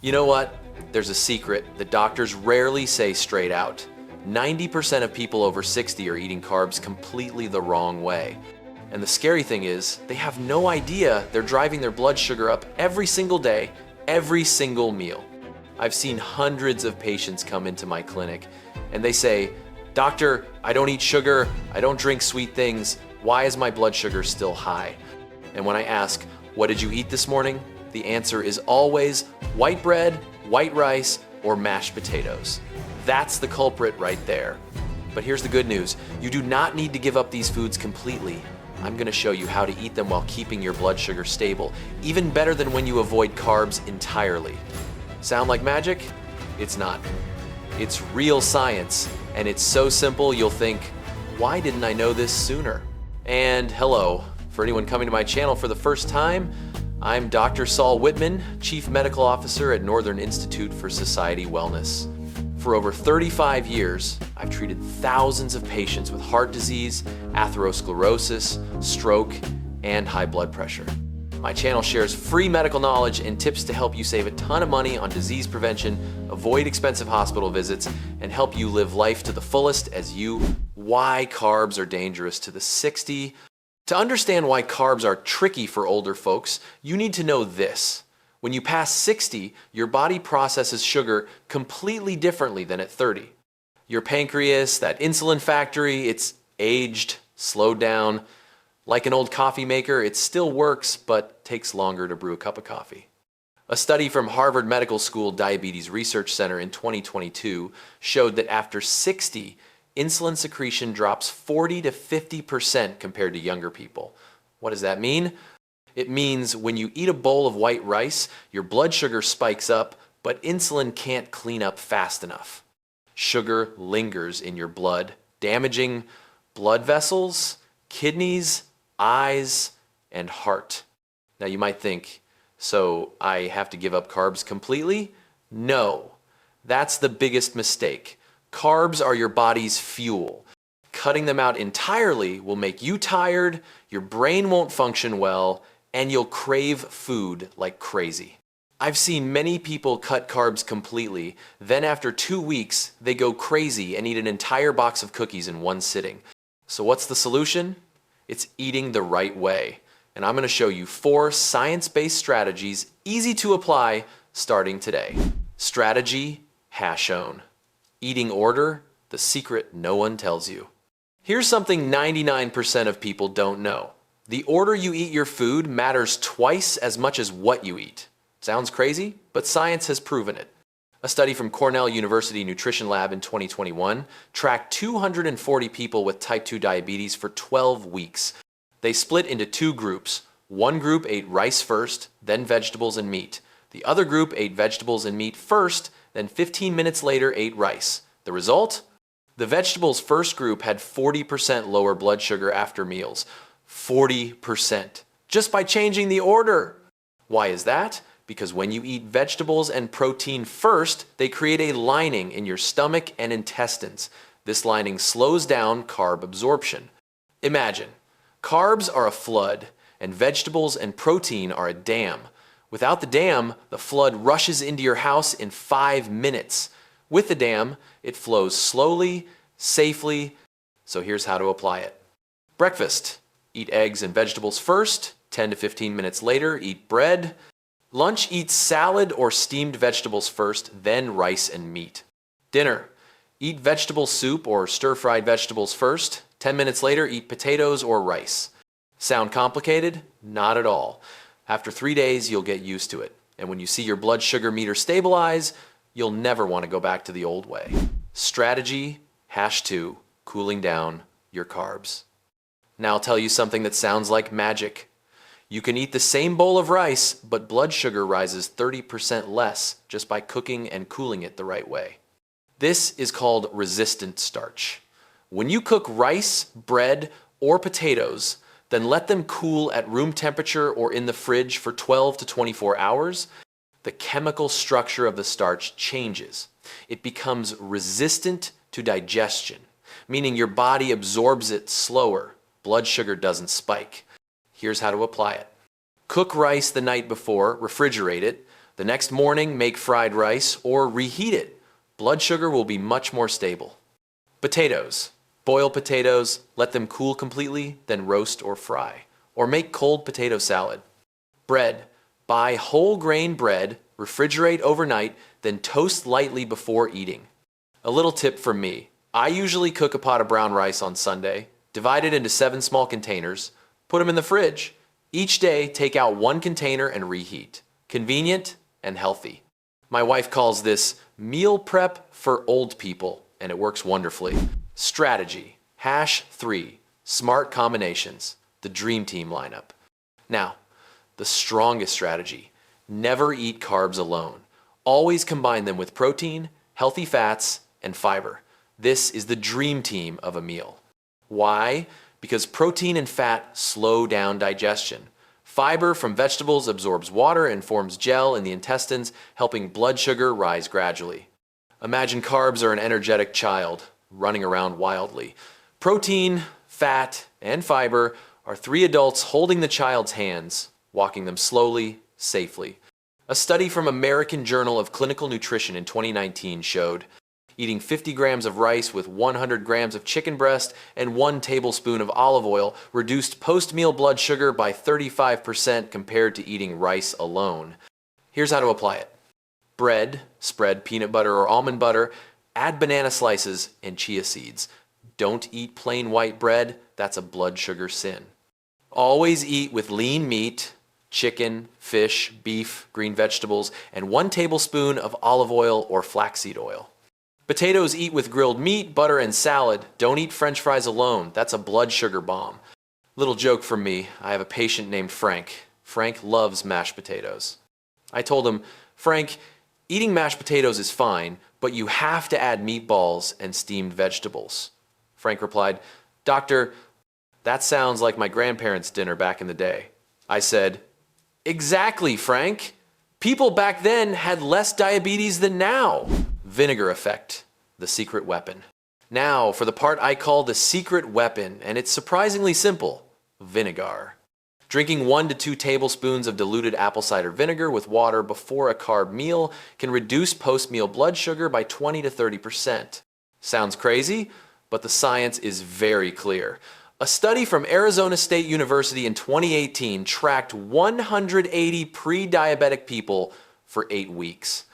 You know what? There's a secret that doctors rarely say straight out. 90% of people over 60 are eating carbs completely the wrong way. And the scary thing is, they have no idea they're driving their blood sugar up every single day, every single meal. I've seen hundreds of patients come into my clinic and they say, "Doctor, I don't eat sugar, I don't drink sweet things, why is my blood sugar still high?" And when I ask, "What did you eat this morning?" the answer is always white bread, white rice, or mashed potatoes. That's the culprit right there. But here's the good news. You do not need to give up these foods completely. I'm gonna show you how to eat them while keeping your blood sugar stable, even better than when you avoid carbs entirely. Sound like magic? It's not. It's real science, and it's so simple you'll think, why didn't I know this sooner? And hello, for anyone coming to my channel for the first time, I'm Dr. Saul Whitman, Chief Medical Officer at Northern Institute for Society Wellness. For over 35 years, I've treated thousands of patients with heart disease, atherosclerosis, stroke, and high blood pressure. My channel shares free medical knowledge and tips to help you save a ton of money on disease prevention, avoid expensive hospital visits, and help you live life to the fullest as you. Why carbs are dangerous to the 60. To understand why carbs are tricky for older folks, you need to know this. When you pass 60, your body processes sugar completely differently than at 30. Your pancreas, that insulin factory, it's aged, slowed down. Like an old coffee maker, it still works, but takes longer to brew a cup of coffee. A study from Harvard Medical School Diabetes Research Center in 2022 showed that after 60, insulin secretion drops 40 to 50% compared to younger people. What does that mean? It means when you eat a bowl of white rice, your blood sugar spikes up, but insulin can't clean up fast enough. Sugar lingers in your blood, damaging blood vessels, kidneys, eyes, and heart. Now you might think, so I have to give up carbs completely? No, that's the biggest mistake. Carbs are your body's fuel. Cutting them out entirely will make you tired, your brain won't function well, and you'll crave food like crazy. I've seen many people cut carbs completely, then after 2 weeks, they go crazy and eat an entire box of cookies in one sitting. So what's the solution? It's eating the right way. And I'm gonna show you 4 science-based strategies, easy to apply, starting today. Strategy #. Eating order, the secret no one tells you. Here's something 99% of people don't know. The order you eat your food matters twice as much as what you eat. Sounds crazy, but science has proven it. A study from Cornell University Nutrition Lab in 2021 tracked 240 people with type 2 diabetes for 12 weeks. They split into 2 groups. One group ate rice first, then vegetables and meat. The other group ate vegetables and meat first, then 15 minutes later ate rice. The result? The vegetables first group had 40% lower blood sugar after meals. 40%. Just by changing the order. Why is that? Because when you eat vegetables and protein first, they create a lining in your stomach and intestines. This lining slows down carb absorption. Imagine, carbs are a flood, and vegetables and protein are a dam. Without the dam, the flood rushes into your house in 5 minutes. With the dam, it flows slowly, safely, so here's how to apply it. Breakfast. Eat eggs and vegetables first, 10 to 15 minutes later, eat bread. Lunch, eat salad or steamed vegetables first, then rice and meat. Dinner. Eat vegetable soup or stir-fried vegetables first, 10 minutes later, eat potatoes or rice. Sound complicated? Not at all. After 3 days, you'll get used to it. And when you see your blood sugar meter stabilize, you'll never want to go back to the old way. Strategy #2, cooling down your carbs. Now I'll tell you something that sounds like magic. You can eat the same bowl of rice, but blood sugar rises 30% less just by cooking and cooling it the right way. This is called resistant starch. When you cook rice, bread, or potatoes, then let them cool at room temperature or in the fridge for 12 to 24 hours, the chemical structure of the starch changes. It becomes resistant to digestion, meaning your body absorbs it slower. Blood sugar doesn't spike. Here's how to apply it. Cook rice the night before, refrigerate it, The next morning, make fried rice or reheat it. Blood sugar will be much more stable. Potatoes. Boil potatoes, let them cool completely, then roast or fry. Or make cold potato salad. Bread. Buy whole grain bread, refrigerate overnight, then toast lightly before eating. A little tip from me. I usually cook a pot of brown rice on Sunday, divide it into 7 small containers, put them in the fridge. Each day, take out 1 container and reheat. Convenient and healthy. My wife calls this meal prep for old people, and it works wonderfully. Strategy. #3. Smart combinations. The dream team lineup. Now, the strongest strategy. Never eat carbs alone. Always combine them with protein, healthy fats, and fiber. This is the dream team of a meal. Why? Because protein and fat slow down digestion. Fiber from vegetables absorbs water and forms gel in the intestines, helping blood sugar rise gradually. Imagine carbs are an energetic child running around wildly. Protein, fat, and fiber are 3 adults holding the child's hands, walking them slowly, safely. A study from American Journal of Clinical Nutrition in 2019 showed eating 50 grams of rice with 100 grams of chicken breast and 1 tablespoon of olive oil reduced post-meal blood sugar by 35% compared to eating rice alone. Here's how to apply it. Bread, spread peanut butter or almond butter, add banana slices and chia seeds. Don't eat plain white bread, that's a blood sugar sin. Always eat with lean meat, chicken, fish, beef, green vegetables, and 1 tablespoon of olive oil or flaxseed oil. Potatoes eat with grilled meat, butter, and salad. Don't eat French fries alone. That's a blood sugar bomb. Little joke from me. I have a patient named Frank. Frank loves mashed potatoes. I told him, Frank, eating mashed potatoes is fine, but you have to add meatballs and steamed vegetables. Frank replied, Doctor, that sounds like my grandparents' dinner back in the day. I said, Exactly, Frank. People back then had less diabetes than now. Vinegar effect, the secret weapon. Now for the part I call the secret weapon, and it's surprisingly simple, vinegar. Drinking 1 to 2 tablespoons of diluted apple cider vinegar with water before a carb meal can reduce post-meal blood sugar by 20 to 30%. Sounds crazy, but the science is very clear. A study from Arizona State University in 2018 tracked 180 pre-diabetic people for 8 weeks.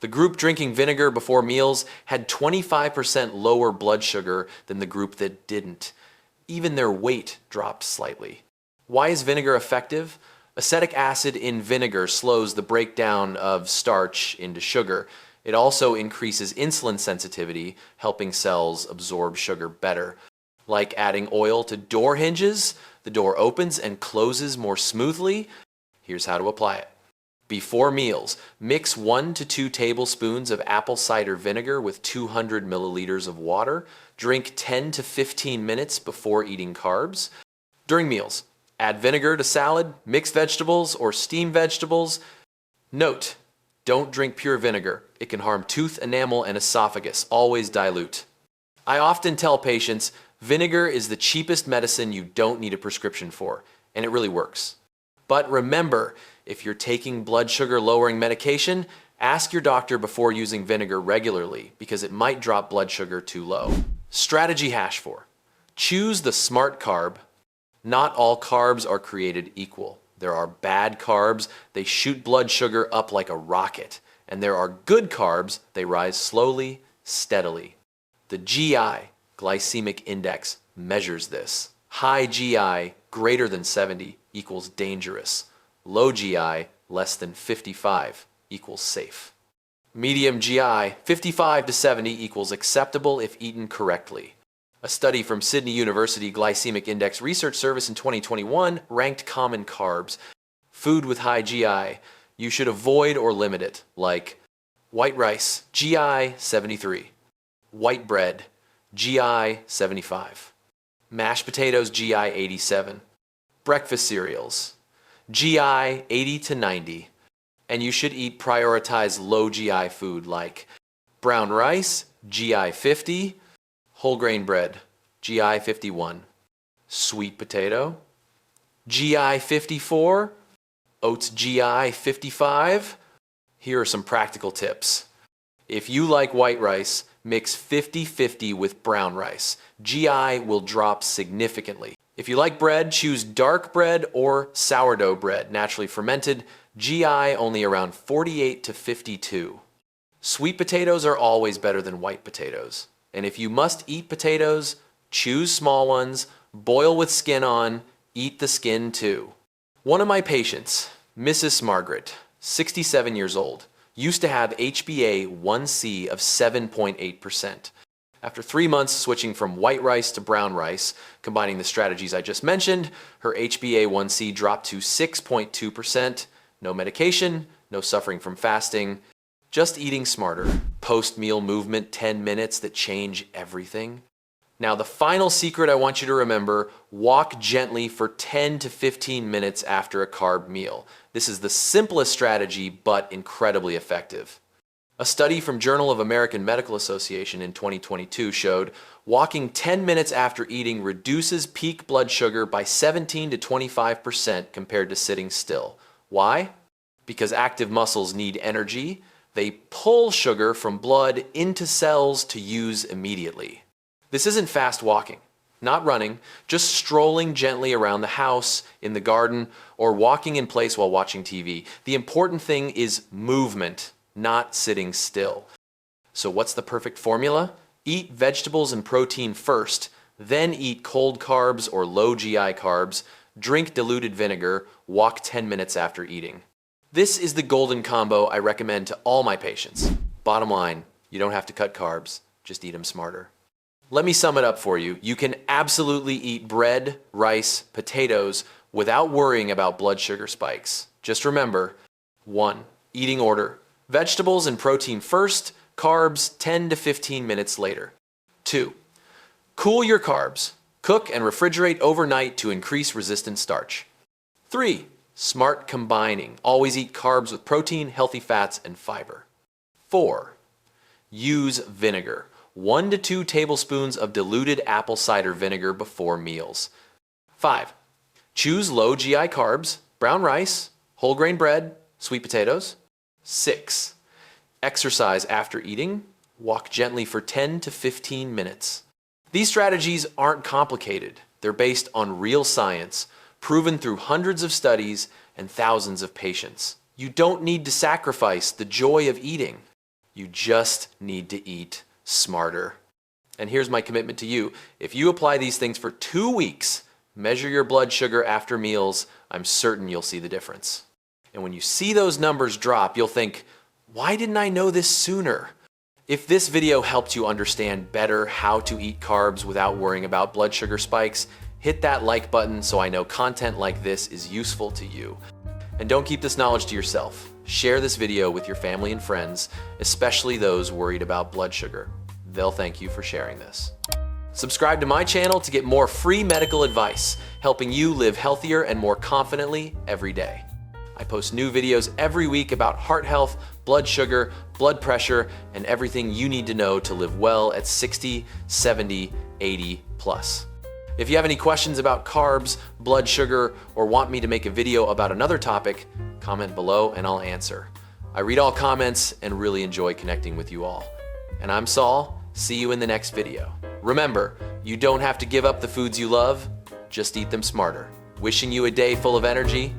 The group drinking vinegar before meals had 25% lower blood sugar than the group that didn't. Even their weight dropped slightly. Why is vinegar effective? Acetic acid in vinegar slows the breakdown of starch into sugar. It also increases insulin sensitivity, helping cells absorb sugar better. Like adding oil to door hinges, the door opens and closes more smoothly. Here's how to apply it. Before meals, mix 1 to 2 tablespoons of apple cider vinegar with 200 milliliters of water. Drink 10 to 15 minutes before eating carbs. During meals, add vinegar to salad, mixed vegetables, or steamed vegetables. Note, don't drink pure vinegar. It can harm tooth enamel and esophagus. Always dilute. I often tell patients, vinegar is the cheapest medicine you don't need a prescription for, and it really works. But remember, if you're taking blood sugar lowering medication, ask your doctor before using vinegar regularly because it might drop blood sugar too low. Strategy #4. Choose the smart carb. Not all carbs are created equal. There are bad carbs, they shoot blood sugar up like a rocket. And there are good carbs, they rise slowly, steadily. The GI, glycemic index, measures this. High GI, greater than 70, equals dangerous. Low GI, less than 55, equals safe. Medium GI, 55 to 70 equals acceptable if eaten correctly. A study from Sydney University Glycemic Index Research Service in 2021 ranked common carbs. Food with high GI, you should avoid or limit it, like white rice, GI 73. White bread, GI 75. Mashed potatoes, GI 87. Breakfast cereals, GI 80 to 90. And you should prioritize low GI food like brown rice, GI 50. Whole grain bread, GI 51. Sweet potato, GI 54. Oats, GI 55. Here are some practical tips. If you like white rice, mix 50-50 with brown rice. GI will drop significantly. If you like bread, choose dark bread or sourdough bread, naturally fermented. GI only around 48 to 52. Sweet potatoes are always better than white potatoes. And if you must eat potatoes, choose small ones, boil with skin on, eat the skin too. One of my patients, Mrs. Margaret, 67 years old, used to have HbA1c of 7.8%. After 3 months switching from white rice to brown rice, combining the strategies I just mentioned, her HbA1c dropped to 6.2%. No medication, no suffering from fasting, just eating smarter. Post-meal movement 10 minutes that change everything. Now the final secret I want you to remember, walk gently for 10 to 15 minutes after a carb meal. This is the simplest strategy, but incredibly effective. A study from Journal of American Medical Association in 2022 showed walking 10 minutes after eating reduces peak blood sugar by 17 to 25% compared to sitting still. Why? Because active muscles need energy. They pull sugar from blood into cells to use immediately. This isn't fast walking, not running, just strolling gently around the house, in the garden, or walking in place while watching TV. The important thing is movement, not sitting still. So what's the perfect formula? Eat vegetables and protein first, then eat cold carbs or low GI carbs, drink diluted vinegar, walk 10 minutes after eating. This is the golden combo I recommend to all my patients. Bottom line, you don't have to cut carbs, just eat them smarter. Let me sum it up for you. You can absolutely eat bread, rice, potatoes without worrying about blood sugar spikes. Just remember, 1. Eating order. Vegetables and protein first, carbs 10 to 15 minutes later. 2. Cool your carbs. Cook and refrigerate overnight to increase resistant starch. 3. Smart combining. Always eat carbs with protein, healthy fats, and fiber. 4. Use vinegar. 1 to 2 tablespoons of diluted apple cider vinegar before meals. 5. Choose low GI carbs, brown rice, whole grain bread, sweet potatoes. 6. Exercise after eating. Walk gently for 10 to 15 minutes. These strategies aren't complicated. They're based on real science, proven through hundreds of studies and thousands of patients. You don't need to sacrifice the joy of eating. You just need to eat smarter. And here's my commitment to you. If you apply these things for 2 weeks, measure your blood sugar after meals, I'm certain you'll see the difference. And when you see those numbers drop, you'll think, why didn't I know this sooner? If this video helped you understand better how to eat carbs without worrying about blood sugar spikes, hit that like button so I know content like this is useful to you. And don't keep this knowledge to yourself. Share this video with your family and friends, especially those worried about blood sugar. They'll thank you for sharing this. Subscribe to my channel to get more free medical advice, helping you live healthier and more confidently every day. I post new videos every week about heart health, blood sugar, blood pressure, and everything you need to know to live well at 60, 70, 80 plus. If you have any questions about carbs, blood sugar, or want me to make a video about another topic, comment below and I'll answer. I read all comments and really enjoy connecting with you all. And I'm Saul. See you in the next video. Remember, you don't have to give up the foods you love, just eat them smarter. Wishing you a day full of energy.